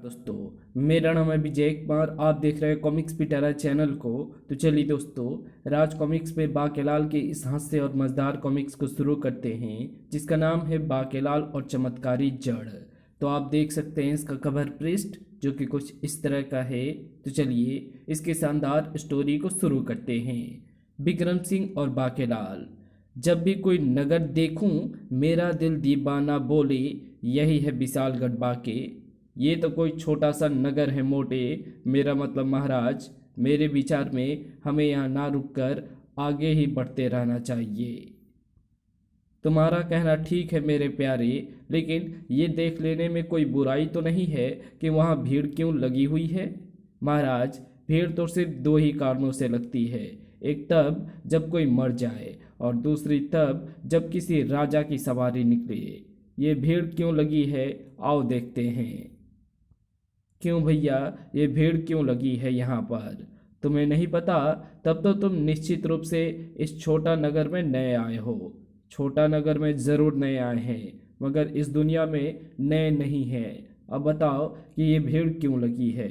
दोस्तों, मेरा नाम है विजय कुमार। आप देख रहे हैं कॉमिक्स पिटारा चैनल को। तो चलिए दोस्तों, राज कॉमिक्स में बाकेलाल के इस हास्य और मज़ेदार कॉमिक्स को शुरू करते हैं, जिसका नाम है बाकेलाल और चमत्कारी जड़। तो आप देख सकते हैं इसका कवर पृष्ठ, जो कि कुछ इस तरह का है। तो चलिए इसके शानदार स्टोरी को शुरू करते हैं। विक्रम सिंह और बाकेलाल। जब भी कोई नगर देखूं, मेरा दिल दीवाना बोले, यही है विशालगढ़ बाके। ये तो कोई छोटा सा नगर है मोटे, मेरा मतलब महाराज। मेरे विचार में हमें यहाँ ना रुककर आगे ही बढ़ते रहना चाहिए। तुम्हारा कहना ठीक है मेरे प्यारे, लेकिन ये देख लेने में कोई बुराई तो नहीं है कि वहाँ भीड़ क्यों लगी हुई है। महाराज, भीड़ तो सिर्फ दो ही कारणों से लगती है। एक तब जब कोई मर जाए, और दूसरी तब जब किसी राजा की सवारी निकले। ये भीड़ क्यों लगी है, आओ देखते हैं। क्यों भैया, ये भीड़ क्यों लगी है यहाँ पर? तुम्हें नहीं पता? तब तो तुम निश्चित रूप से इस छोटा नगर में नए आए हो। छोटा नगर में ज़रूर नए आए हैं, मगर इस दुनिया में नए नहीं हैं। अब बताओ कि ये भीड़ क्यों लगी है।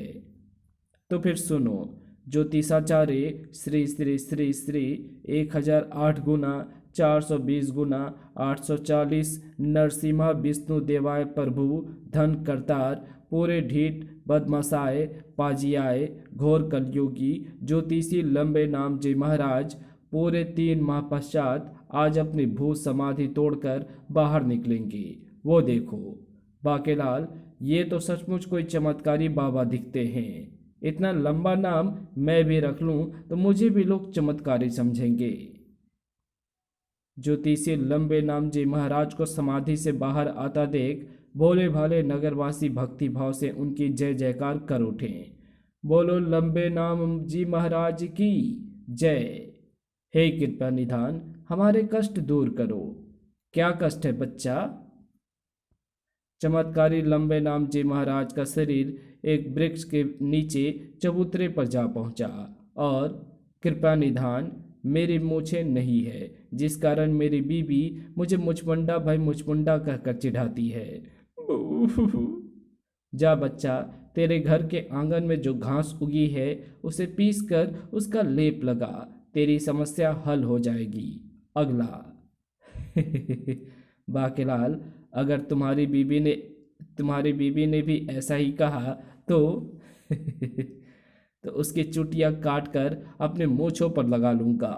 तो फिर सुनो। ज्योतिषाचार्य श्री श्री श्री श्री 1008 गुना 420 गुना 840 नरसिम्हा विष्णु देवाय प्रभु धन करतार पूरे ढीठ बदमाशाय पाजियाय घोर कलयुगी ज्योतिषी लंबे नाम जी महाराज पूरे 3 माह पश्चात आज अपनी भूत समाधि तोड़कर बाहर निकलेंगे। वो देखो बाकेलाल, ये तो सचमुच कोई चमत्कारी बाबा दिखते हैं। इतना लंबा नाम मैं भी रख लूं तो मुझे भी लोग चमत्कारी समझेंगे। ज्योतिषी लंबे नाम जी महाराज को समाधि से बाहर आता देख भोले भाले नगरवासी भक्ति भाव से उनकी जय जयकार कर उठे। बोलो लंबे नाम जी महाराज की जय। हे कृपा निधान, हमारे कष्ट दूर करो। क्या कष्ट है बच्चा? चमत्कारी लंबे नाम जी महाराज का शरीर एक वृक्ष के नीचे चबूतरे पर जा पहुंचा। और कृपा निधान, मेरी मूछें नहीं है, जिस कारण मेरी बीवी मुझे मुचमुंडा भाई मुचमुंडा कहकर चिढ़ाती है। जा बच्चा, तेरे घर के आंगन में जो घास उगी है उसे पीस कर उसका लेप लगा, तेरी समस्या हल हो जाएगी। अगला। बाकेलाल, अगर तुम्हारी बीबी ने भी ऐसा ही कहा तो तो उसकी चुटिया काट कर अपने मूंछों पर लगा लूंगा।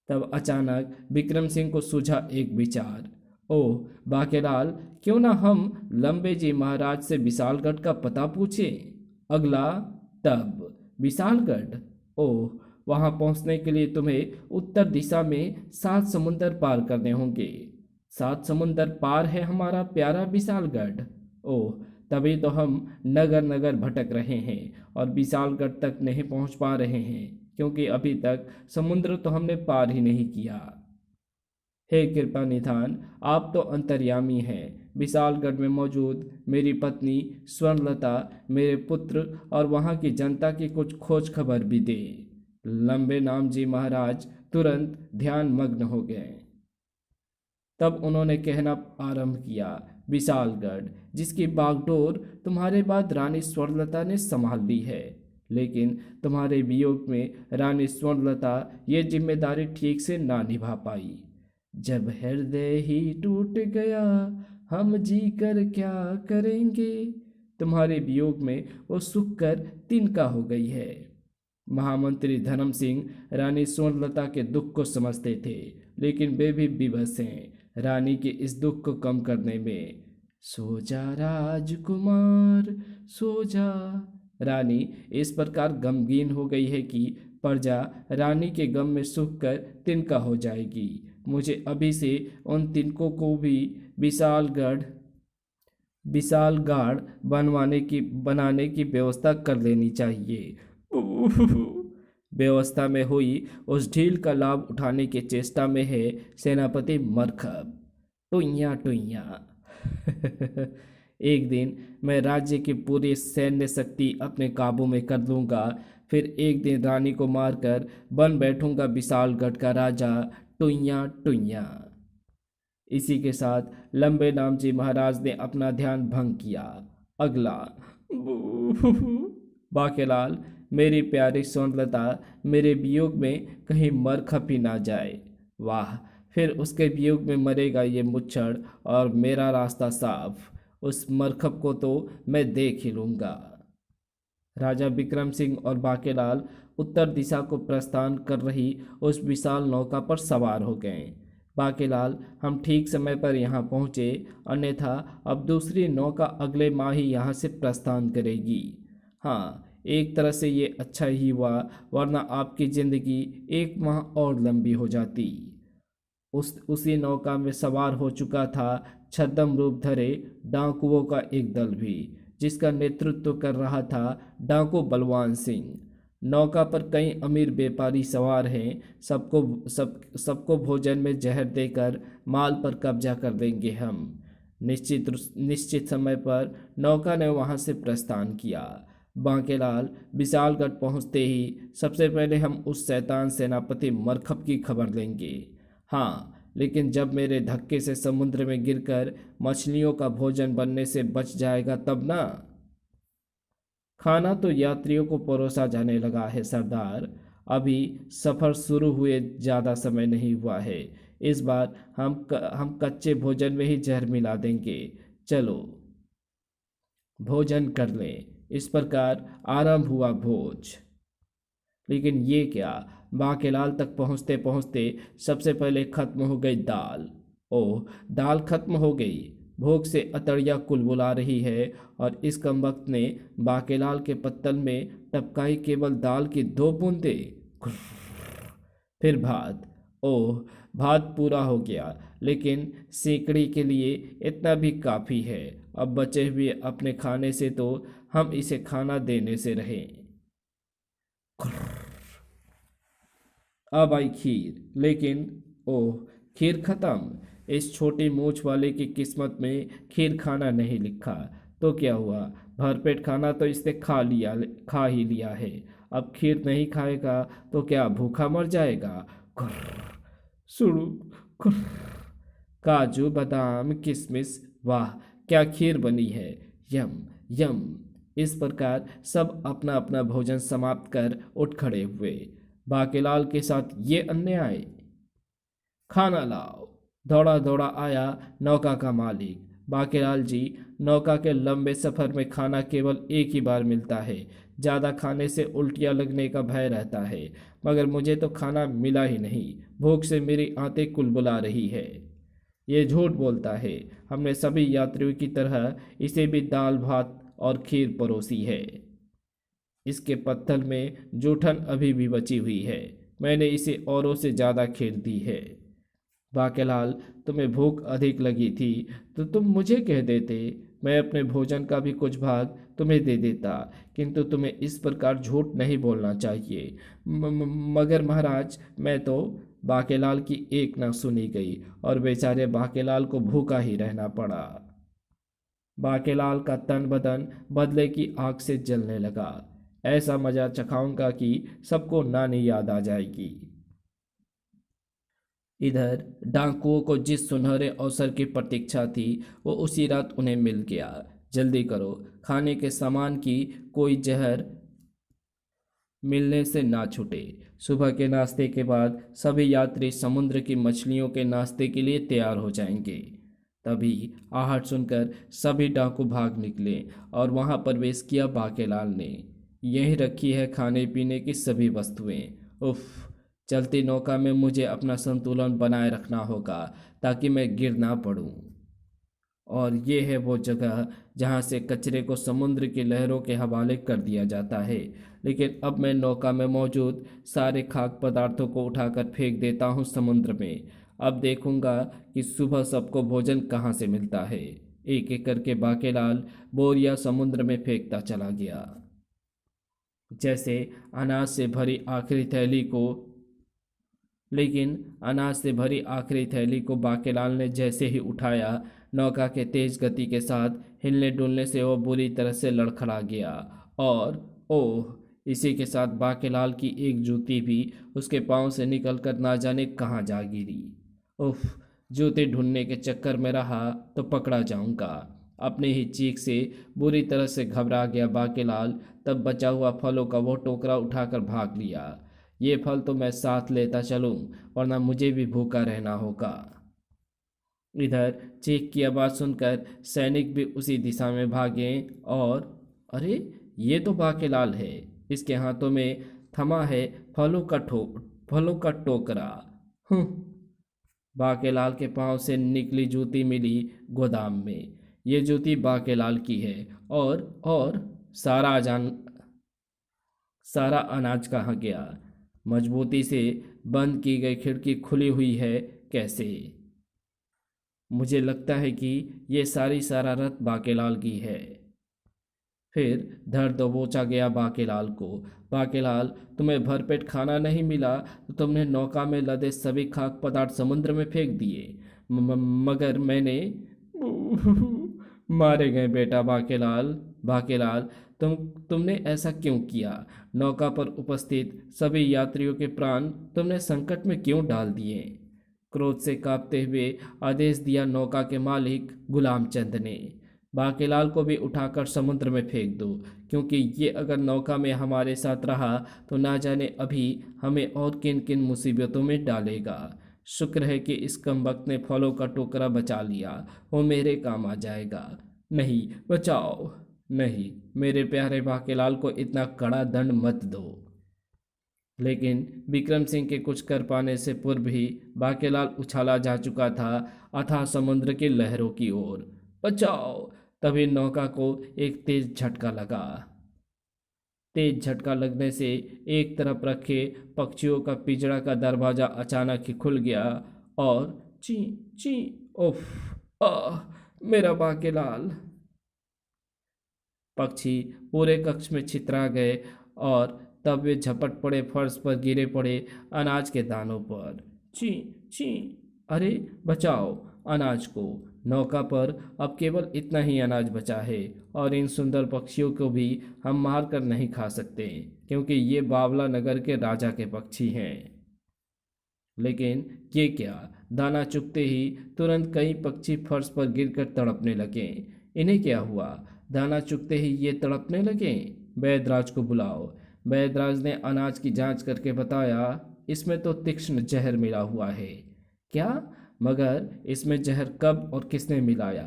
तब अचानक विक्रम सिंह को सूझा एक विचार। ओह बाकेलाल, क्यों ना हम लंबे जी महाराज से विशालगढ़ का पता पूछें। अगला। तब विशालगढ़, ओह, वहां पहुंचने के लिए तुम्हें उत्तर दिशा में 7 समुंदर पार करने होंगे। 7 समुंदर पार है हमारा प्यारा विशालगढ़। ओह, तभी तो हम नगर नगर भटक रहे हैं और विशालगढ़ तक नहीं पहुंच पा रहे हैं, क्योंकि अभी तक समुद्र तो हमने पार ही नहीं किया। हे कृपा निधान, आप तो अंतर्यामी हैं। विशालगढ़ में मौजूद मेरी पत्नी स्वर्णलता, मेरे पुत्र और वहाँ की जनता की कुछ खोज खबर भी दे। लंबे नाम जी महाराज तुरंत ध्यान मग्न हो गए। तब उन्होंने कहना आरंभ किया। विशालगढ़, जिसकी बागडोर तुम्हारे बाद रानी स्वर्णलता ने संभाल ली है, लेकिन तुम्हारे वियोग में रानी स्वर्णलता ये जिम्मेदारी ठीक से ना निभा पाई। जब हृदय ही टूट गया, हम जी कर क्या करेंगे। तुम्हारे वियोग में वो सुख कर तिनका हो गई है। महामंत्री धर्म सिंह रानी स्वर्णलता के दुख को समझते थे, लेकिन वे भी विवश हैं रानी के इस दुख को कम करने में। सो जा राजकुमार, सो जा। रानी इस प्रकार गमगीन हो गई है कि प्रजा रानी के गम में सूख कर तिनका हो जाएगी। मुझे अभी से उन तिनकों को भी विशालगढ़ बनाने की व्यवस्था कर लेनी चाहिए। व्यवस्था में हुई उस ढील का लाभ उठाने की चेष्टा में है सेनापति मरखब। टुइया टुइया। एक दिन मैं राज्य की पूरी सैन्य शक्ति अपने काबू में कर लूंगा, फिर एक दिन रानी को मारकर बन बैठूंगा विशालगढ़ का राजा। टुइया टुइया। इसी के साथ लंबे नामची महाराज ने अपना ध्यान भंग किया। अगला। बाकेलाल, मेरी प्यारी सोनलता, मेरे वियोग में कहीं मर खप ही ना जाए। वाह, फिर उसके वियोग में मरेगा ये मुच्छड़ और मेरा रास्ता साफ। उस मरखप को तो मैं देख ही लूंगा। राजा विक्रम सिंह और बाकेलाल उत्तर दिशा को प्रस्थान कर रही उस विशाल नौका पर सवार हो गए। बाकेलाल, हम ठीक समय पर यहाँ पहुँचे, अन्यथा अब दूसरी नौका अगले माह ही यहाँ से प्रस्थान करेगी। हाँ, एक तरह से ये अच्छा ही हुआ, वरना आपकी जिंदगी 1 माह और लंबी हो जाती। उसी नौका में सवार हो चुका था छद्म रूप धरे डाकुओं का एक दल भी, जिसका नेतृत्व कर रहा था डाकू बलवान सिंह। नौका पर कई अमीर व्यापारी सवार हैं। सबको भोजन में जहर देकर माल पर कब्जा कर देंगे हम। निश्चित समय पर नौका ने वहां से प्रस्थान किया। बांकेलाल, विशालगढ़ पहुंचते ही सबसे पहले हम उस शैतान सेनापति मरखप की खबर लेंगे। हाँ, लेकिन जब मेरे धक्के से समुद्र में गिरकर मछलियों का भोजन बनने से बच जाएगा तब ना। खाना तो यात्रियों को परोसा जाने लगा है सरदार। अभी सफ़र शुरू हुए ज़्यादा समय नहीं हुआ है। इस बार हम कच्चे भोजन में ही जहर मिला देंगे। चलो भोजन कर लें। इस प्रकार आरंभ हुआ भोज। लेकिन ये क्या, बाकेलाल तक पहुँचते पहुँचते सबसे पहले खत्म हो गई दाल। ओह, दाल खत्म हो गई। भूख से अतड़िया कुलबुला रही है और इस कमबख्त ने बाकेलाल के पत्तल में टपकाई केवल दाल की 2 बूंदें। फिर भात। ओह, भात पूरा हो गया, लेकिन सेकड़ी के लिए इतना भी काफ़ी है। अब बचे हुए अपने खाने से तो हम इसे खाना देने से रहें। अब आई खीर, लेकिन ओह, खीर खत्म। इस छोटी मूछ वाले की किस्मत में खीर खाना नहीं लिखा। तो क्या हुआ, भरपेट खाना तो इसने खा ही लिया है। अब खीर नहीं खाएगा तो क्या भूखा मर जाएगा। खुर्र, सुड़ू, खुर्र। काजू बादाम किशमिश, वाह क्या खीर बनी है। यम यम। इस प्रकार सब अपना अपना भोजन समाप्त कर उठ खड़े हुए। बाकेलाल के साथ ये अन्याय। खाना लाओ। दौड़ा दौड़ा आया नौका का मालिक। बाकेलाल जी, नौका के लंबे सफर में खाना केवल एक ही बार मिलता है। ज़्यादा खाने से उल्टियाँ लगने का भय रहता है, मगर मुझे तो खाना मिला ही नहीं। भूख से मेरी आंतें कुलबुला रही है। ये झूठ बोलता है। हमने सभी यात्रियों की तरह इसे भी दाल भात और खीर परोसी है। इसके पत्थर में जूठन अभी भी बची हुई है। मैंने इसे औरों से ज़्यादा खीर दी है। बाकेलाल, तुम्हें भूख अधिक लगी थी तो तुम मुझे कह देते, मैं अपने भोजन का भी कुछ भाग तुम्हें दे देता, किंतु तुम्हें इस प्रकार झूठ नहीं बोलना चाहिए। मगर महाराज, मैं तो। बाकेलाल की एक न सुनी गई और बेचारे बाकेलाल को भूखा ही रहना पड़ा। बाकेलाल का तन बदन बदले की आग से जलने लगा। ऐसा मजा चखाऊंगा कि सबको नानी याद आ जाएगी। इधर डाकुओं को जिस सुनहरे अवसर की प्रतीक्षा थी, वो उसी रात उन्हें मिल गया। जल्दी करो, खाने के सामान की कोई जहर मिलने से ना छूटे। सुबह के नाश्ते के बाद सभी यात्री समुद्र की मछलियों के नाश्ते के लिए तैयार हो जाएंगे। तभी आहट सुनकर सभी डाकू भाग निकले और वहां प्रवेश किया बाकेलाल ने। यहीं रखी है खाने पीने की सभी वस्तुएं। उफ, चलती नौका में मुझे अपना संतुलन बनाए रखना होगा ताकि मैं गिर ना पड़ूं। और ये है वो जगह जहाँ से कचरे को समुद्र की लहरों के हवाले कर दिया जाता है। लेकिन अब मैं नौका में मौजूद सारे खाद्य पदार्थों को उठाकर फेंक देता हूँ समुद्र में। अब देखूंगा कि सुबह सबको भोजन कहाँ से मिलता है। एक एक करके बाकेलाल बोरिया समुद्र में फेंकता चला गया। जैसे अनाज से भरी आखिरी थैली को लेकिन अनाज से भरी आखिरी थैली को बाकेलाल ने जैसे ही उठाया, नौका के तेज गति के साथ हिलने डुलने से वह बुरी तरह से लड़खड़ा गया। और ओह, इसी के साथ बाकेलाल की एक जूती भी उसके पांव से निकलकर ना जाने कहाँ जा गिरी। उफ, जूते ढूंढने के चक्कर में रहा तो पकड़ा जाऊंगा। अपनी ही चीख से बुरी तरह से घबरा गया बाकेलाल। तब बचा हुआ फलों का वो टोकरा उठाकर भाग लिया। ये फल तो मैं साथ लेता चलूं, वरना मुझे भी भूखा रहना होगा। इधर चीख की आवाज़ सुनकर सैनिक भी उसी दिशा में भागे। और अरे, ये तो बाकेलाल है। इसके हाथों में थमा है फलों का टोकरा। हम्म। बाकेलाल के पांव से निकली जूती मिली गोदाम में। ये जूती बाकेलाल की है। और सारा जान सारा अनाज कहाँ गया? मजबूती से बंद की गई खिड़की खुली हुई है कैसे? मुझे लगता है कि ये सारी शरारत बाकेलाल की है। फिर धर दबोचा गया बाकेलाल को। बाकेलाल, तुम्हें भरपेट खाना नहीं मिला तो तुमने नौका में लदे सभी खाद्य पदार्थ समुद्र में फेंक दिए। मगर मैंने मारे गए बेटा बाकेलाल। बाकेलाल, तुमने ऐसा क्यों किया? नौका पर उपस्थित सभी यात्रियों के प्राण तुमने संकट में क्यों डाल दिए? क्रोध से कांपते हुए आदेश दिया नौका के मालिक गुलाम चंद ने। बाकेलाल को भी उठाकर समुद्र में फेंक दो, क्योंकि ये अगर नौका में हमारे साथ रहा तो ना जाने अभी हमें और किन किन मुसीबतों में डालेगा। शुक्र है कि इस कमबख्त ने फलों का टोकरा बचा लिया, वो मेरे काम आ जाएगा। नहीं, बचाओ। नहीं, मेरे प्यारे बाकेलाल को इतना कड़ा दंड मत दो। लेकिन विक्रम सिंह के कुछ कर पाने से पूर्व ही बाकेलाल उछाला जा चुका था अथाह समुद्र की लहरों की ओर। बचाओ! तभी नौका को एक तेज झटका लगा। तेज झटका लगने से एक तरफ रखे पक्षियों का पिंजरा का दरवाजा अचानक ही खुल गया और ची ची, उफ, आ, मेरा बाकेलाल। पक्षी पूरे कक्ष में छितरा गए और तब वे झपट पड़े, फर्श पर गिरे पड़े अनाज के दानों पर। ची ची, अरे बचाओ अनाज को। नौका पर अब केवल इतना ही अनाज बचा है और इन सुंदर पक्षियों को भी हम मार कर नहीं खा सकते, क्योंकि ये बावला नगर के राजा के पक्षी हैं। लेकिन ये क्या, दाना चुगते ही तुरंत कई पक्षी फर्श पर गिरकर तड़पने लगे। इन्हें क्या हुआ? दाना चुगते ही ये तड़पने लगे। वैदराज को बुलाओ। वैदराज ने अनाज की जांच करके बताया, इसमें तो तीक्ष्ण जहर मिला हुआ है। क्या? मगर इसमें जहर कब और किसने मिलाया?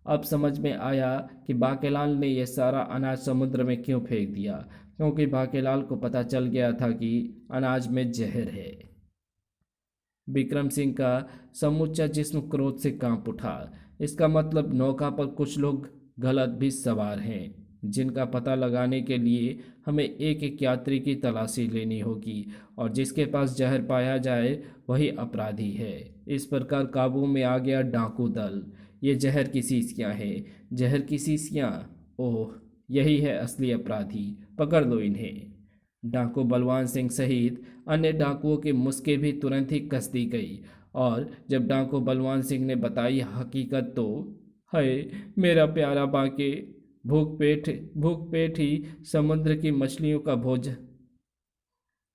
अब समझ में आया कि बाकेलाल ने यह सारा अनाज समुद्र में क्यों फेंक दिया, क्योंकि बाकेलाल को पता चल गया था कि अनाज में जहर है। विक्रम सिंह का समूचा जिस्म क्रोध से कांप उठा। इसका मतलब नौका पर कुछ लोग गलत भी सवार हैं, जिनका पता लगाने के लिए हमें एक एक यात्री की तलाशी लेनी होगी, और जिसके पास जहर पाया जाए वही अपराधी है। इस प्रकार काबू में आ गया डाकू दल। ये जहर की शीशियाँ हैं। जहर की शीशियाँ? ओह, यही है असली अपराधी। पकड़ लो इन्हें। डाकू बलवान सिंह सहित अन्य डाकुओं की मुश्कें भी तुरंत ही कस दी गई, और जब डाकू बलवान सिंह ने बताई हकीकत तो हाय मेरा प्यारा बाके, भूख पेट ही समुद्र की मछलियों का भोजन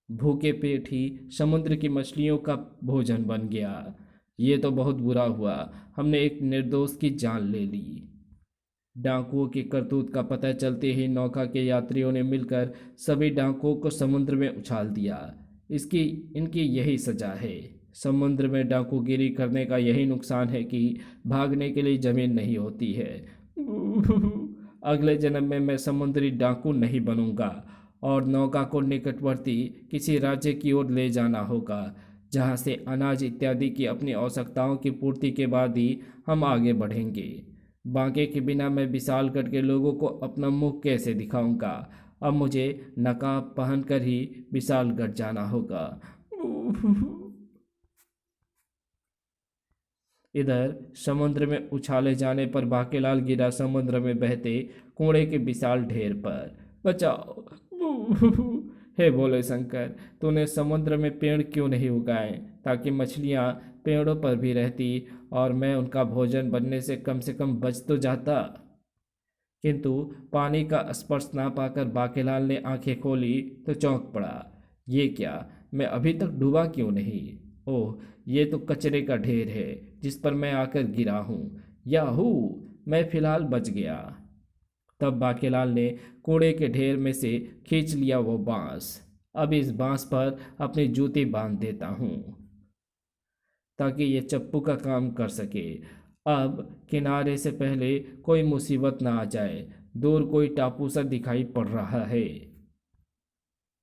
भूखे पेट ही समुद्र की मछलियों का भोजन बन गया। ये तो बहुत बुरा हुआ, हमने एक निर्दोष की जान ले ली। डाकुओं की करतूत का पता चलते ही नौका के यात्रियों ने मिलकर सभी डाकुओं को समुद्र में उछाल दिया। इसकी इनकी यही सजा है। समुद्र में डाकूगिरी करने का यही नुकसान है कि भागने के लिए जमीन नहीं होती है। अगले जन्म में मैं समुद्री डाकू नहीं बनूंगा और नौका को निकटवर्ती किसी राज्य की ओर ले जाना होगा, जहां से अनाज इत्यादि की अपनी आवश्यकताओं की पूर्ति के बाद ही हम आगे बढ़ेंगे। बांके के बिना मैं विशालगढ़ के लोगों को अपना मुंह कैसे दिखाऊंगा? अब मुझे नकाब पहनकर ही विशालगढ़ जाना होगा। इधर समुद्र में उछाले जाने पर बाकेलाल गिरा समुद्र में बहते कूड़े के विशाल ढेर पर। बचाओ! हे भोले शंकर, तूने समुद्र में पेड़ क्यों नहीं उगाए, ताकि मछलियां पेड़ों पर भी रहती और मैं उनका भोजन बनने से कम बच तो जाता। किंतु पानी का स्पर्श ना पाकर बाकेलाल ने आंखें खोली तो चौंक पड़ा। ये क्या, मैं अभी तक डूबा क्यों नहीं? ओह, ये तो कचरे का ढेर है। जिस पर मैं आकर गिरा हूँ। याहू, मैं फिलहाल बच गया। तब बाकेलाल ने कूड़े के ढेर में से खींच लिया वो बांस। अब इस बांस पर अपनी जूती बांध देता हूँ ताकि ये चप्पू का काम कर सके। अब किनारे से पहले कोई मुसीबत ना आ जाए। दूर कोई टापू सा दिखाई पड़ रहा है।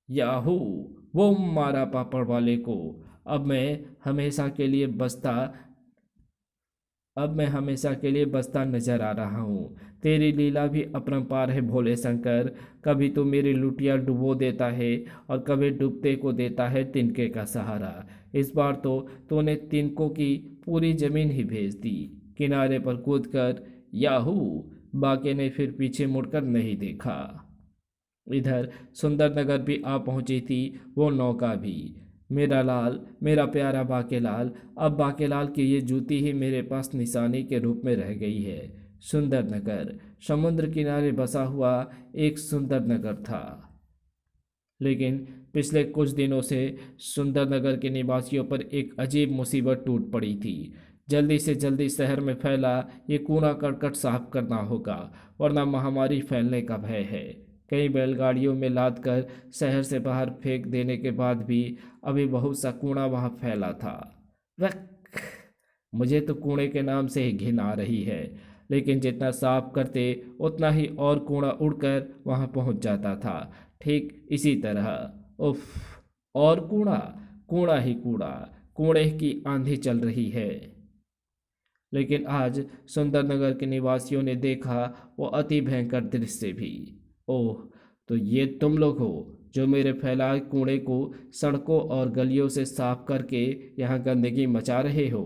याहू, वो मारा पापड़ वाले को। अब मैं हमेशा के लिए बसता अब मैं हमेशा के लिए बसता नजर आ रहा हूँ। तेरी लीला भी अपरंपार है भोले शंकर। कभी तो मेरी लुटिया डुबो देता है और कभी डूबते को देता है तिनके का सहारा। इस बार तो तूने तिनकों की पूरी जमीन ही भेज दी। किनारे पर कूदकर याहू, बाके ने फिर पीछे मुड़कर नहीं देखा। इधर सुंदरनगर भी आ पहुंची थी वो नौका भी। मेरा लाल, मेरा प्यारा बाकेलाल, अब बाकेलाल की ये जूती ही मेरे पास निशानी के रूप में रह गई है। सुंदरनगर समुद्र किनारे बसा हुआ एक सुंदर नगर था। लेकिन पिछले कुछ दिनों से सुंदरनगर के निवासियों पर एक अजीब मुसीबत टूट पड़ी थी। जल्दी से जल्दी शहर में फैला ये कूड़ा करकट साफ करना होगा, वरना महामारी फैलने का भय है। कई बैलगाड़ियों में लाद कर शहर से बाहर फेंक देने के बाद भी अभी बहुत सा कूड़ा वहाँ फैला था। वह, मुझे तो कूड़े के नाम से ही घिन आ रही है। लेकिन जितना साफ करते उतना ही और कूड़ा उड़कर वहाँ पहुँच जाता था। ठीक इसी तरह, उफ, और कूड़ा, कूड़ा ही कूड़ा, कूड़े की आंधी चल रही है। लेकिन आज सुंदरनगर के निवासियों ने देखा वो अति भयंकर दृश्य भी। ओह, तो ये तुम लोग हो जो मेरे फैलाए कूड़े को सड़कों और गलियों से साफ करके यहाँ गंदगी मचा रहे हो।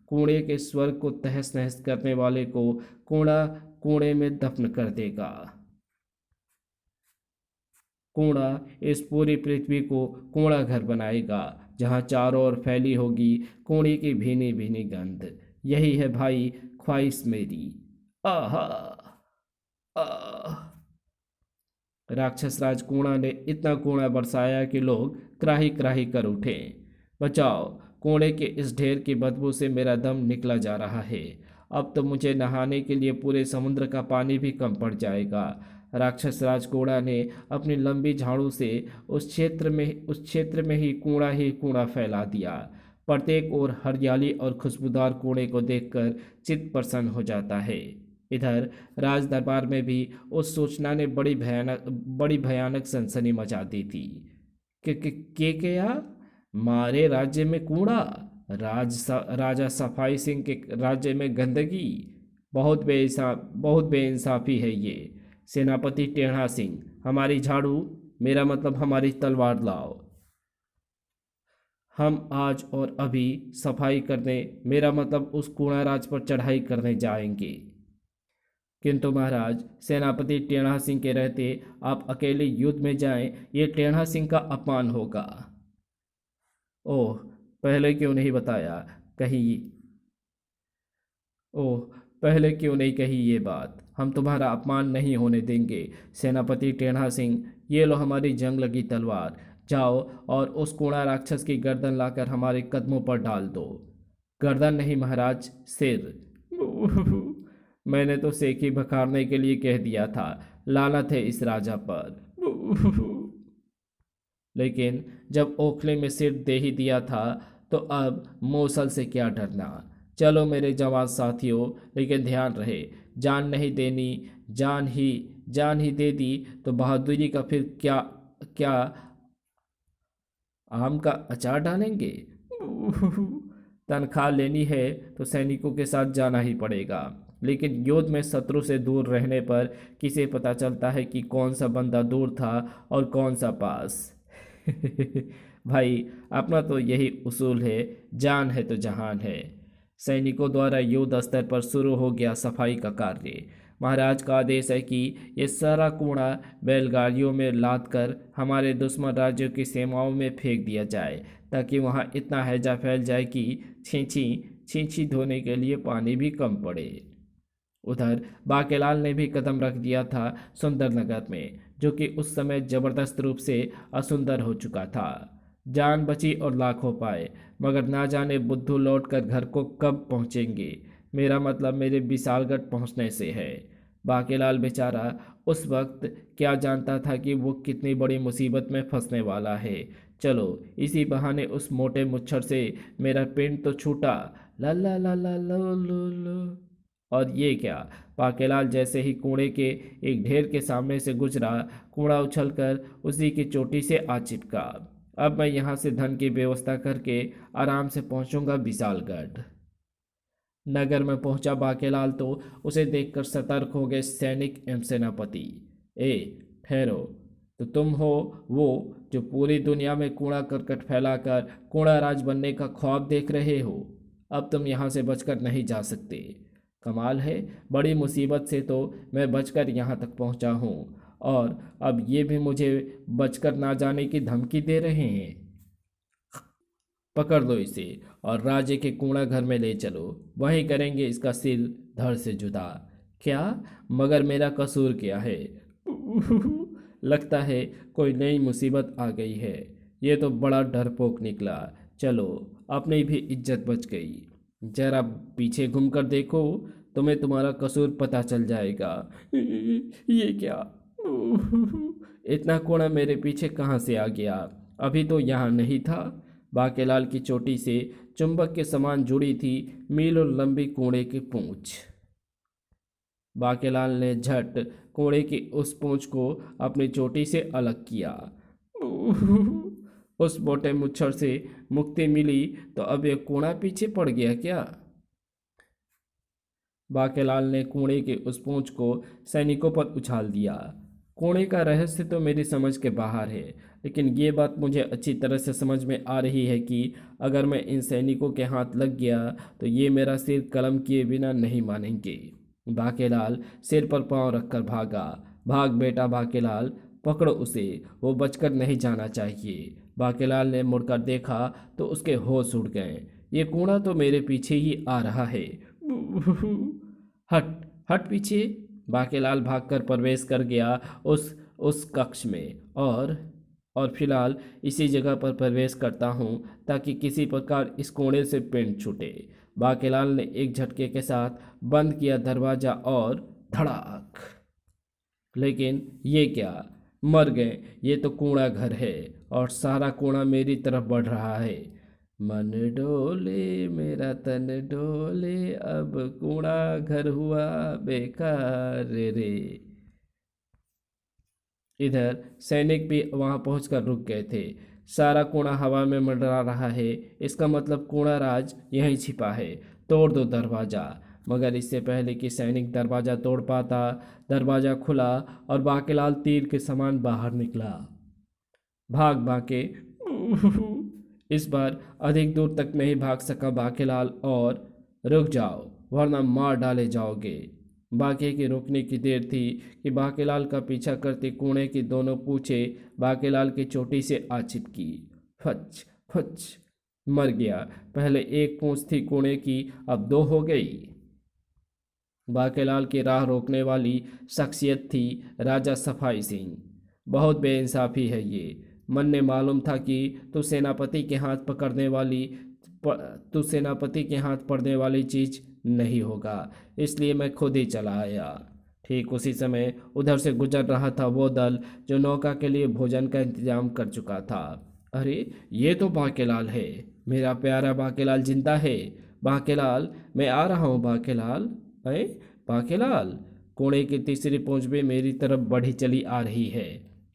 कूड़े के स्वर्ग को तहस नहस करने वाले को कूड़ा कूड़े में दफन कर देगा। कूड़ा इस पूरी पृथ्वी को कूड़ा घर बनाएगा, जहाँ चारों ओर फैली होगी कूड़े की भीनी भीनी गंध। यही है भाई ख्वाहिश मेरी। आहा, आह। राक्षस राज कूड़ा ने इतना कूड़ा बरसाया कि लोग क्राही क्राही कर उठे। बचाओ, कूड़े के इस ढेर की बदबू से मेरा दम निकला जा रहा है। अब तो मुझे नहाने के लिए पूरे समुद्र का पानी भी कम पड़ जाएगा। राक्षस राज कूड़ा ने अपनी लंबी झाड़ू से उस क्षेत्र में ही कूड़ा फैला दिया। प्रत्येक ओर हरियाली और खुशबूदार कूड़े को देखकर चित्त प्रसन्न हो जाता है। इधर राज दरबार में भी उस सूचना ने बड़ी भयानक सनसनी मचा दी थी। क्या मारे राज्य में कूड़ा, राजा सफाई सिंह के राज्य में गंदगी। बहुत बेइंसाफी है ये। सेनापति टेढ़ा सिंह, हमारी झाड़ू, मेरा मतलब हमारी तलवार लाओ। हम आज और अभी सफाई करने, मेरा मतलब उस कूड़ा राज पर चढ़ाई करने जाएंगे। किंतु महाराज, सेनापति टेढ़ा सिंह के रहते आप अकेले युद्ध में जाएं, ये टेढ़ा सिंह का अपमान होगा। ओह, पहले क्यों नहीं बताया? कहीं ओह, पहले क्यों नहीं कही ये बात? हम तुम्हारा अपमान नहीं होने देंगे। सेनापति टेढ़ा सिंह, ये लो हमारी जंग लगी तलवार। जाओ और उस कूड़ा राक्षस की गर्दन लाकर हमारे कदमों पर डाल दो। गर्दन नहीं महाराज, सिर। मैंने तो सेखी भखारने के लिए कह दिया था। लानत है इस राजा पर। लेकिन जब ओखले में सिर दे ही दिया था तो अब मूसल से क्या डरना। चलो मेरे जवान साथियों, लेकिन ध्यान रहे, जान नहीं देनी। जान ही दे दी तो बहादुरी का फिर क्या? क्या आम का अचार डालेंगे? तनख्वाह लेनी है तो सैनिकों के साथ जाना ही पड़ेगा। लेकिन युद्ध में शत्रु से दूर रहने पर किसे पता चलता है कि कौन सा बंदा दूर था और कौन सा पास। भाई, अपना तो यही उसूल है, जान है तो जहान है। सैनिकों द्वारा युद्ध स्तर पर शुरू हो गया सफाई का कार्य। महाराज का आदेश है कि ये सारा कूड़ा बैलगाड़ियों में लाद कर हमारे दुश्मन राज्यों की सीमाओं में फेंक दिया जाए, ताकि वहाँ इतना हैजा फैल जाए कि छींची छींची धोने के लिए पानी भी कम पड़े। उधर बाकेलाल ने भी कदम रख दिया था सुंदरनगर में, जो कि उस समय जबरदस्त रूप से असुंदर हो चुका था। जान बची और लाखों पाए, मगर ना जाने बुद्धू लौटकर घर को कब पहुंचेंगे। मेरा मतलब मेरे विशालगढ़ पहुंचने से है। बाकेलाल बेचारा उस वक्त क्या जानता था कि वो कितनी बड़ी मुसीबत में फंसने वाला है। चलो इसी बहाने उस मोटे मुच्छर से मेरा पेट तो छूटा। ला ला ला ला लो लो लो। और ये क्या, बाकेलाल जैसे ही कूड़े के एक ढेर के सामने से गुजरा, कूड़ा उछलकर उसी की चोटी से आ चिपका। अब मैं यहाँ से धन की व्यवस्था करके आराम से पहुंचूंगा विशालगढ़। नगर में पहुंचा बाकेलाल तो उसे देखकर सतर्क हो गए सैनिक एवं सेनापति। ए, ठहरो। तो तुम हो वो जो पूरी दुनिया में कूड़ा करकट फैलाकर कूड़ा राज बनने का ख्वाब देख रहे हो। अब तुम यहाँ से बचकर नहीं जा सकते। कमाल है, बड़ी मुसीबत से तो मैं बचकर यहाँ तक पहुँचा हूँ, और अब ये भी मुझे बचकर ना जाने की धमकी दे रहे हैं। पकड़ लो इसे और राजे के कूड़ा घर में ले चलो, वहीं करेंगे इसका सिर धड़ से जुदा। क्या? मगर मेरा कसूर क्या है? लगता है कोई नई मुसीबत आ गई है। ये तो बड़ा डरपोक निकला। चलो, अपनी भी इज्जत बच गई। जरा पीछे घूमकर देखो, तुम्हें तुम्हारा कसूर पता चल जाएगा। ये क्या? इतना कूड़ा मेरे पीछे कहाँ से आ गया? अभी तो यहाँ नहीं था। बाकेलाल की चोटी से चुंबक के समान जुड़ी थी मीलों लंबी कूड़े की पूंछ। बाकेलाल ने झट कूड़े की उस पूंछ को अपनी चोटी से अलग किया। उस मोटे मुच्छर से मुक्ति मिली तो अब यह कूड़ा पीछे पड़ गया क्या? बाकेलाल ने कूड़े के उस पूंछ को सैनिकों पर उछाल दिया। कूड़े का रहस्य तो मेरी समझ के बाहर है, लेकिन ये बात मुझे अच्छी तरह से समझ में आ रही है कि अगर मैं इन सैनिकों के हाथ लग गया तो ये मेरा सिर कलम किए बिना नहीं मानेंगे। बाकेलाल सिर पर पांव रखकर भागा। भाग बेटा बाकेलाल, पकड़ो उसे, वो बचकर नहीं जाना चाहिए। बाकेलाल ने मुड़कर देखा तो उसके होश उड़ गए। ये कूड़ा तो मेरे पीछे ही आ रहा है। हट हट पीछे। बाकेलाल भागकर प्रवेश कर गया उस कक्ष में। और फिलहाल इसी जगह पर प्रवेश करता हूँ ताकि किसी प्रकार इस कोने से पिंड छूटे। बाकेलाल ने एक झटके के साथ बंद किया दरवाजा और धड़ाक। लेकिन ये क्या? मर गए। ये तो कूड़ा घर है और सारा कूड़ा मेरी तरफ बढ़ रहा है। मन डोले मेरा तन डोले, अब कूड़ा घर हुआ बेकार रे। इधर सैनिक भी वहां पहुंचकर रुक गए थे। सारा कूड़ा हवा में मंडरा रहा है। इसका मतलब कूड़ा राज यहीं छिपा है। तोड़ दो दरवाजा। मगर इससे पहले कि सैनिक दरवाजा तोड़ पाता, दरवाजा खुला और बाकेलाल तीर के समान बाहर निकला। भाग बाके। इस बार अधिक दूर तक नहीं भाग सका बाकेलाल, और रुक जाओ वरना मार डाले जाओगे। बाके की रुकने की देर थी कि बाकेलाल का पीछा करते कूड़े की दोनों पूछे बाकेलाल की चोटी से आ चिपकी। फच फच। मर गया। पहले एक पूंछ थी कूड़े की, अब दो हो गई। बाकेलाल की राह रोकने वाली शख्सियत थी राजा सफाई सिंह। बहुत बेइंसाफी है ये। मन ने मालूम था कि तू सेनापति के हाथ पड़ने वाली चीज नहीं होगा, इसलिए मैं खुद ही चला आया। ठीक उसी समय उधर से गुजर रहा था वो दल जो नौका के लिए भोजन का इंतजाम कर चुका था। अरे, ये तो बाकेलाल है। मेरा प्यारा बाकेलाल जिंदा है। बाकेलाल, मैं आ रहा हूँ बाकेलाल। अरे बाकेलाल। कोड़े की तीसरी पूंछ भी मेरी तरफ बढ़ी चली आ रही है,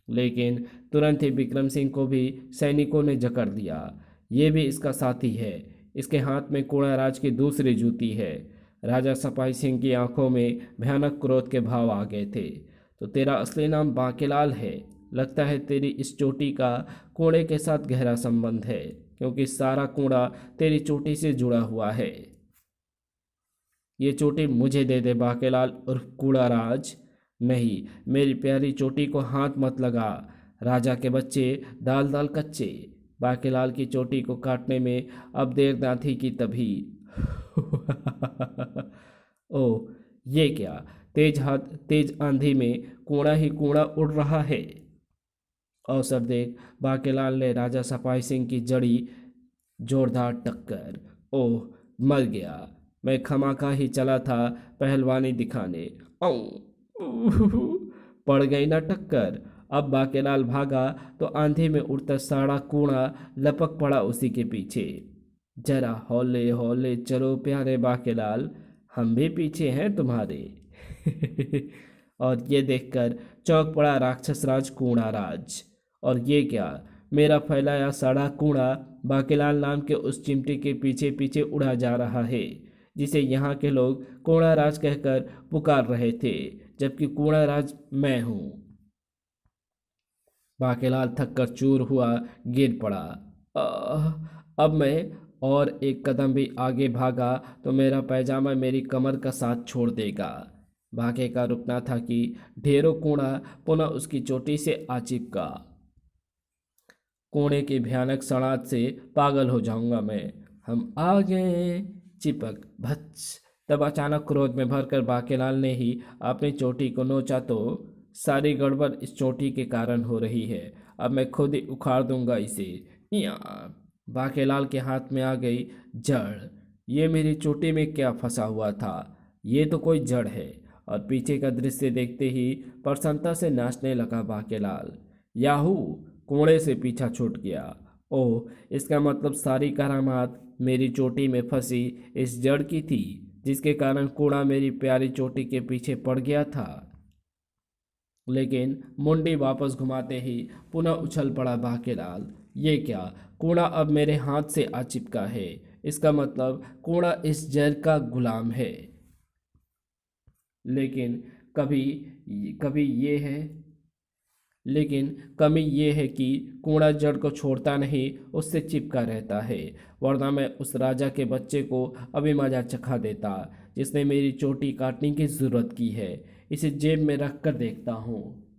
लेकिन तुरंत ही विक्रम सिंह को भी सैनिकों ने जकड़ दिया। ये भी इसका साथी है। इसके हाथ में कोड़ा राज की दूसरी जूती है। राजा सपाई सिंह की आंखों में भयानक क्रोध के भाव आ गए थे। तो तेरा असली नाम बाकेलाल है। लगता है तेरी इस चोटी का कोड़े के साथ गहरा संबंध है, क्योंकि सारा कूड़ा तेरी चोटी से जुड़ा हुआ है। ये चोटी मुझे दे दे बाकेलाल उर्फ कूड़ा राज। नहीं, मेरी प्यारी चोटी को हाथ मत लगा। राजा के बच्चे दाल दाल कच्चे। बाकेलाल की चोटी को काटने में अब देर ना थी कि तभी ओ, ये क्या? तेज आंधी में कूड़ा ही कूड़ा उड़ रहा है। अवसर देख बाकेलाल ने राजा सफाई सिंह की जड़ी जोरदार टक्कर। ओह, मर गया। मैं खमाखा ही चला था पहलवानी दिखाने। औ पड़ गई ना टक्कर। अब बाकेलाल भागा तो आंधी में उड़ता साड़ा कूड़ा लपक पड़ा उसी के पीछे। जरा हौले हौले चलो प्यारे बाकेलाल, हम भी पीछे हैं तुम्हारे। और ये देखकर चौंक पड़ा राक्षस राज कूड़ा राज। और ये क्या, मेरा फैलाया साड़ा कूड़ा बाकेलाल नाम के उस चिमटे के पीछे पीछे उड़ा जा रहा है जिसे यहाँ के लोग कूड़ा राज कहकर पुकार रहे थे, जबकि कूड़ा राज मैं हूँ। बाकेलाल थक कर चूर हुआ गिर पड़ा। आह! अब मैं और एक कदम भी आगे भागा तो मेरा पैजामा मेरी कमर का साथ छोड़ देगा। भागे का रुकना था कि ढेरों कूड़ा पुनः उसकी चोटी से आ चिपका। कोने की भयानक सड़ात से पागल हो जाऊंगा मैं। हम आ गए। चिपक भच। तब अचानक क्रोध में भरकर बाकेलाल ने ही अपनी चोटी को नोचा तो सारी गड़बड़ इस चोटी के कारण हो रही है। अब मैं खुद ही उखाड़ दूंगा इसे। या बाकेलाल के हाथ में आ गई जड़। ये मेरी चोटी में क्या फंसा हुआ था? ये तो कोई जड़ है। और पीछे का दृश्य देखते ही प्रसन्नता से नाचने लगा बाकेलाल। याहू! कोड़े से पीछा छूट गया। ओह, इसका मतलब सारी करामात मेरी चोटी में फंसी इस जड़ की थी, जिसके कारण कूड़ा मेरी प्यारी चोटी के पीछे पड़ गया था। लेकिन मुंडी वापस घुमाते ही पुनः उछल पड़ा बाकेलाल। ये क्या, कूड़ा अब मेरे हाथ से आ चिपका है। इसका मतलब कूड़ा इस जड़ का गुलाम है। लेकिन कभी कभी ये है लेकिन कमी ये है कि कूड़ा जड़ को छोड़ता नहीं, उससे चिपका रहता है। वरना मैं उस राजा के बच्चे को अभी मजा चखा देता जिसने मेरी चोटी काटने की जरूरत की है। इसे जेब में रख कर देखता हूँ।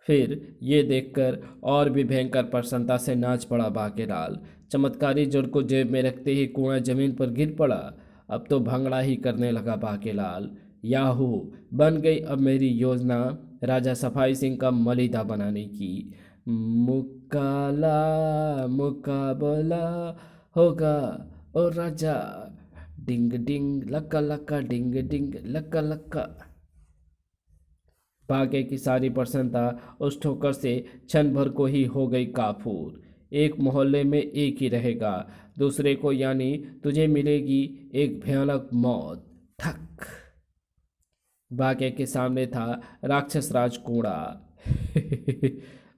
फिर ये देखकर और भी भयंकर प्रसन्नता से नाच पड़ा बाकेलाल। चमत्कारी जड़ को जेब में रखते ही कूड़ा जमीन पर गिर पड़ा। अब तो भंगड़ा ही करने लगा बाकेलाल। याहू! बन गई अब मेरी योजना राजा सफाई सिंह का मलीदा बनाने की। मुकाला मुकाबला होगा ओ राजा। डिंग डिंग लक्का लक्का डिंग डिंग लक्का लक्का। भाग्य की सारी प्रसन्नता उस ठोकर से क्षण भर को ही हो गई काफूर। एक मोहल्ले में एक ही रहेगा, दूसरे को यानी तुझे मिलेगी एक भयानक मौत। ठक। भाग्य के सामने था राक्षस राज कूड़ा।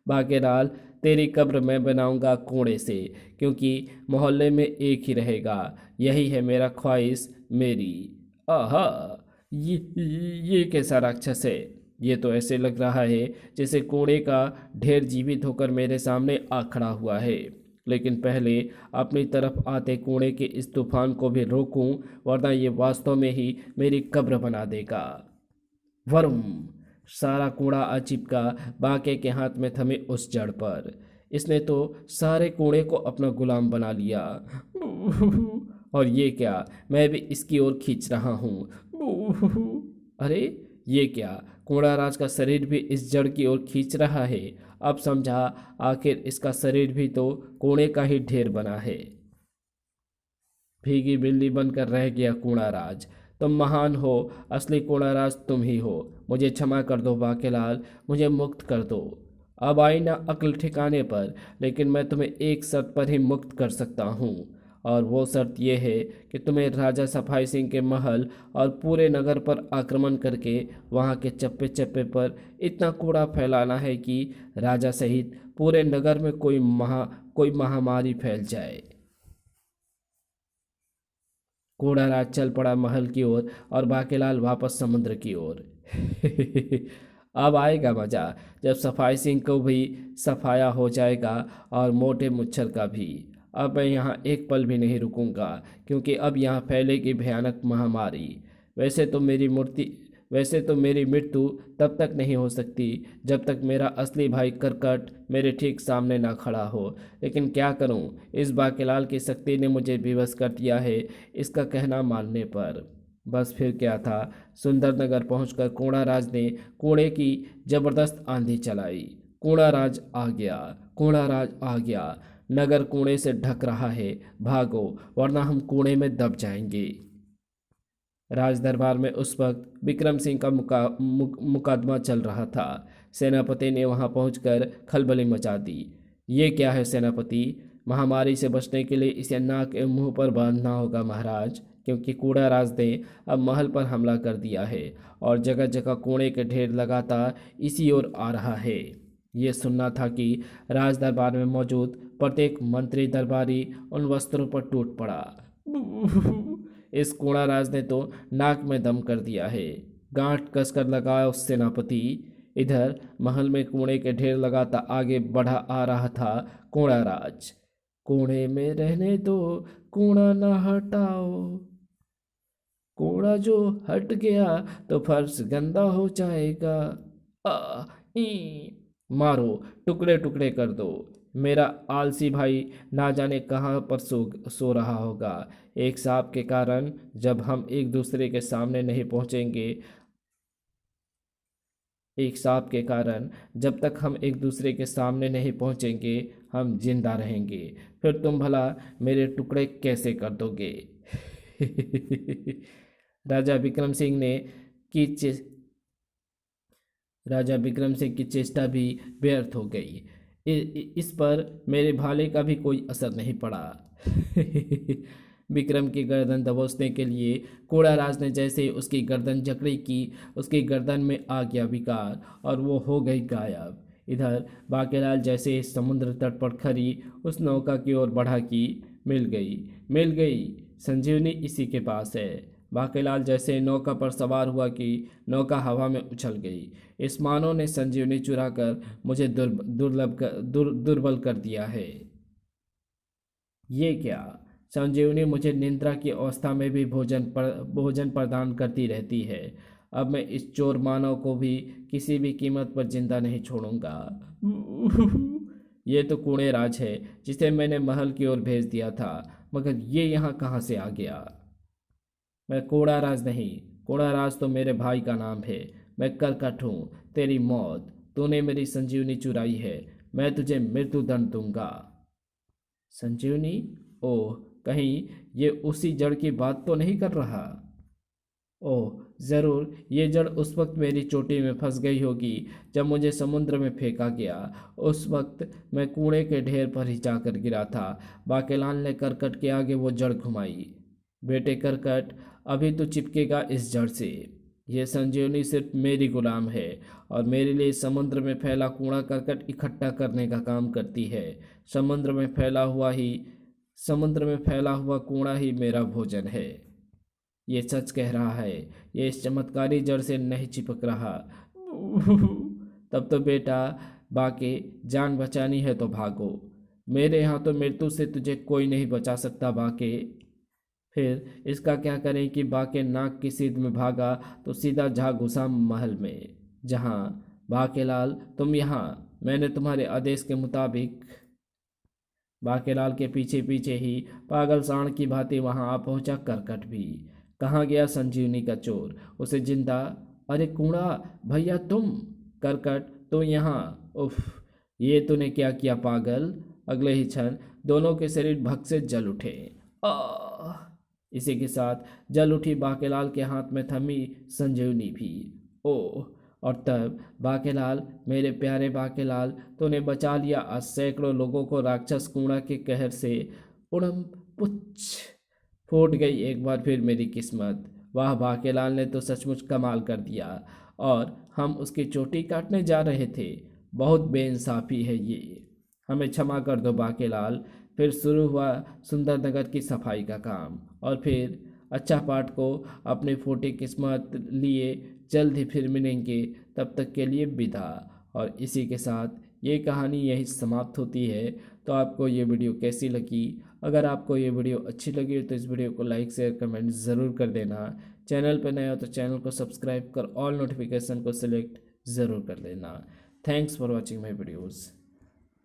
भाग्यलाल, तेरी कब्र मैं बनाऊंगा कूड़े से, क्योंकि मोहल्ले में एक ही रहेगा। यही है मेरा ख्वाहिश मेरी। आहा! ये कैसा राक्षस है? ये तो ऐसे लग रहा है जैसे कूड़े का ढेर जीवित होकर मेरे सामने आ खड़ा हुआ है। लेकिन पहले अपनी तरफ आते कूड़े के इस तूफान को भी रोकूं, वरना ये वास्तव में ही मेरी कब्र बना देगा। वरुम! सारा कूड़ा आ चिपका बाके के हाथ में थमे उस जड़ पर। इसने तो सारे कूड़े को अपना गुलाम बना लिया। और ये क्या, मैं भी इसकी ओर खींच रहा हूँ। अरे ये क्या, कूड़ा राज का शरीर भी इस जड़ की ओर खींच रहा है। अब समझा, आखिर इसका शरीर भी तो कूड़े का ही ढेर बना है। भीगी बिल्ली बनकर रह गया कूड़ा राज। तुम महान हो, असली कूड़ा राज तुम ही हो। मुझे क्षमा कर दो बाकेलाल, मुझे मुक्त कर दो। अब आई ना अक्ल ठिकाने पर, लेकिन मैं तुम्हें एक शर्त पर ही मुक्त कर सकता हूँ। और वो शर्त यह है कि तुम्हें राजा सफाई सिंह के महल और पूरे नगर पर आक्रमण करके वहाँ के चप्पे चप्पे पर इतना कूड़ा फैलाना है कि राजा सहित पूरे नगर में कोई महामारी फैल जाए। कूड़ा राज चल पड़ा महल की ओर और बाकेलाल वापस समुद्र की ओर। अब आएगा मजा, जब सफाई सिंह को भी सफाया हो जाएगा और मोटे मुच्छर का भी। अब मैं यहाँ एक पल भी नहीं रुकूंगा, क्योंकि अब यहाँ फैलेगी भयानक महामारी। वैसे तो मेरी मूर्ति वैसे तो मेरी मृत्यु तब तक नहीं हो सकती जब तक मेरा असली भाई करकट मेरे ठीक सामने ना खड़ा हो। लेकिन क्या करूं, इस बाकेलाल की शक्ति ने मुझे विवश कर दिया है इसका कहना मानने पर। बस फिर क्या था, सुंदरनगर पहुंचकर कूड़ा राज ने कूड़े की जबरदस्त आंधी चलाई। कूड़ा राज आ गया, कूड़ा राज आ गया। नगर कूड़े से ढक रहा है, भागो वरना हम कूड़े में दब जाएंगे। राज दरबार में उस वक्त विक्रम सिंह का मुकदमा चल रहा था। सेनापति ने वहां पहुंचकर खलबली मचा दी। ये क्या है सेनापति? महामारी से बचने के लिए इसे नाक एवं मुंह पर बांधना होगा महाराज, क्योंकि कूड़ा राज ने अब महल पर हमला कर दिया है और जगह जगह कूड़े के ढेर लगातार इसी ओर आ रहा है। ये सुनना था कि राज दरबार में मौजूद प्रत्येक मंत्री दरबारी उन वस्त्रों पर टूट पड़ा। इस कूड़ा राज ने तो नाक में दम कर दिया है। गांठ कसकर लगाया उस सेनापति। इधर महल में कूड़े के ढेर लगाता आगे बढ़ा आ रहा था कूड़ा राज। कूड़े में रहने दो, कूड़ा ना हटाओ, कूड़ा जो हट गया तो फर्श गंदा हो जाएगा। आ, ई, मारो, टुकड़े टुकड़े कर दो। मेरा आलसी भाई ना जाने कहाँ पर सो रहा होगा। एक सांप के कारण जब हम एक दूसरे के सामने नहीं पहुंचेंगे, एक सांप के कारण जब तक हम एक दूसरे के सामने नहीं पहुंचेंगे, हम जिंदा रहेंगे। फिर तुम भला मेरे टुकड़े कैसे कर दोगे? राजा विक्रम सिंह ने की चे राजा विक्रम सिंह की चेष्टा भी व्यर्थ हो गई। इस पर मेरे भाले का भी कोई असर नहीं पड़ा। विक्रम की गर्दन दबोचने के लिए कूड़ा राज ने जैसे ही उसकी गर्दन जकड़ी की, उसकी गर्दन में आ गया विकार और वो हो गई गायब। इधर बाकेलाल जैसे समुद्र तट पर खड़ी उस नौका की ओर बढ़ा कि मिल गई, संजीवनी इसी के पास है। बाकेलाल जैसे नौका पर सवार हुआ कि नौका हवा में उछल गई। इस मानव ने संजीवनी चुराकर मुझे दुर्बल कर दिया है। ये क्या? संजीवनी मुझे निद्रा की अवस्था में भी भोजन प्रदान करती रहती है। अब मैं इस चोर मानव को भी किसी भी कीमत पर जिंदा नहीं छोड़ूंगा। ये तो कूड़े राज है जिसे मैंने महल की ओर भेज दिया था, मगर ये यहाँ कहाँ से आ गया? मैं कूड़ा राज नहीं, कूड़ा राज तो मेरे भाई का नाम है। मैं करकट हूँ, तेरी मौत। तूने मेरी संजीवनी चुराई है, मैं तुझे मृत्यु दंड दूंगा। संजीवनी? ओह, कहीं ये उसी जड़ की बात तो नहीं कर रहा? ओह ज़रूर, ये जड़ उस वक्त मेरी चोटी में फंस गई होगी जब मुझे समुद्र में फेंका गया। उस वक्त मैं कूड़े के ढेर पर ही जाकर गिरा था। बाकेलाल ने करकट के आगे वो जड़ घुमाई। बेटे करकट, अभी तो चिपकेगा इस जड़ से। यह संजीवनी सिर्फ मेरी गुलाम है और मेरे लिए समुद्र में फैला कूड़ा करकट इकट्ठा करने का काम करती है। समुद्र में फैला हुआ कूड़ा ही मेरा भोजन है। ये सच कह रहा है, ये इस चमत्कारी जड़ से नहीं चिपक रहा। तब तो बेटा बाके, जान बचानी है तो भागो। मेरे यहाँ तो मृत्यु से तुझे कोई नहीं बचा सकता बाके। फिर इसका क्या करें कि बाके नाक की सीध में भागा तो सीधा जा घुसा महल में। जहाँ बाकेलाल तुम यहाँ, मैंने तुम्हारे आदेश के मुताबिक। बाकेलाल के पीछे पीछे ही पागल सांड की भांति वहां आ पहुंचा करकट भी। कहाँ गया संजीवनी का चोर? उसे जिंदा? अरे कूड़ा भैया तुम! करकट तो यहाँ! उफ, ये तूने क्या किया पागल? अगले ही क्षण दोनों के शरीर भग से जल उठे। आ! इसी के साथ जल उठी बाकेलाल के हाथ में थमी संजीवनी भी। ओह! और तब बाकेलाल, मेरे प्यारे बाकेलाल, तूने बचा लिया आज सैकड़ों लोगों को राक्षस कूड़ा के कहर से। उड़म पुच्छ! फूट गई एक बार फिर मेरी किस्मत। वाह, बाकेलाल ने तो सचमुच कमाल कर दिया और हम उसकी चोटी काटने जा रहे थे। बहुत बेइंसाफी है ये। हमें क्षमा कर दो बाकेलाल। फिर शुरू हुआ सुंदर नगर की सफाई का काम और फिर अच्छा पाठ को अपनी फूटी किस्मत लिए जल्द ही फिर मिलेंगे। तब तक के लिए विदा। और इसी के साथ ये कहानी यही समाप्त होती है। तो आपको ये वीडियो कैसी लगी? अगर आपको ये वीडियो अच्छी लगी तो इस वीडियो को लाइक शेयर कमेंट ज़रूर कर देना। चैनल पर नए हो तो चैनल को सब्सक्राइब कर ऑल नोटिफिकेशन को सिलेक्ट ज़रूर कर लेना। Thanks for watching my videos.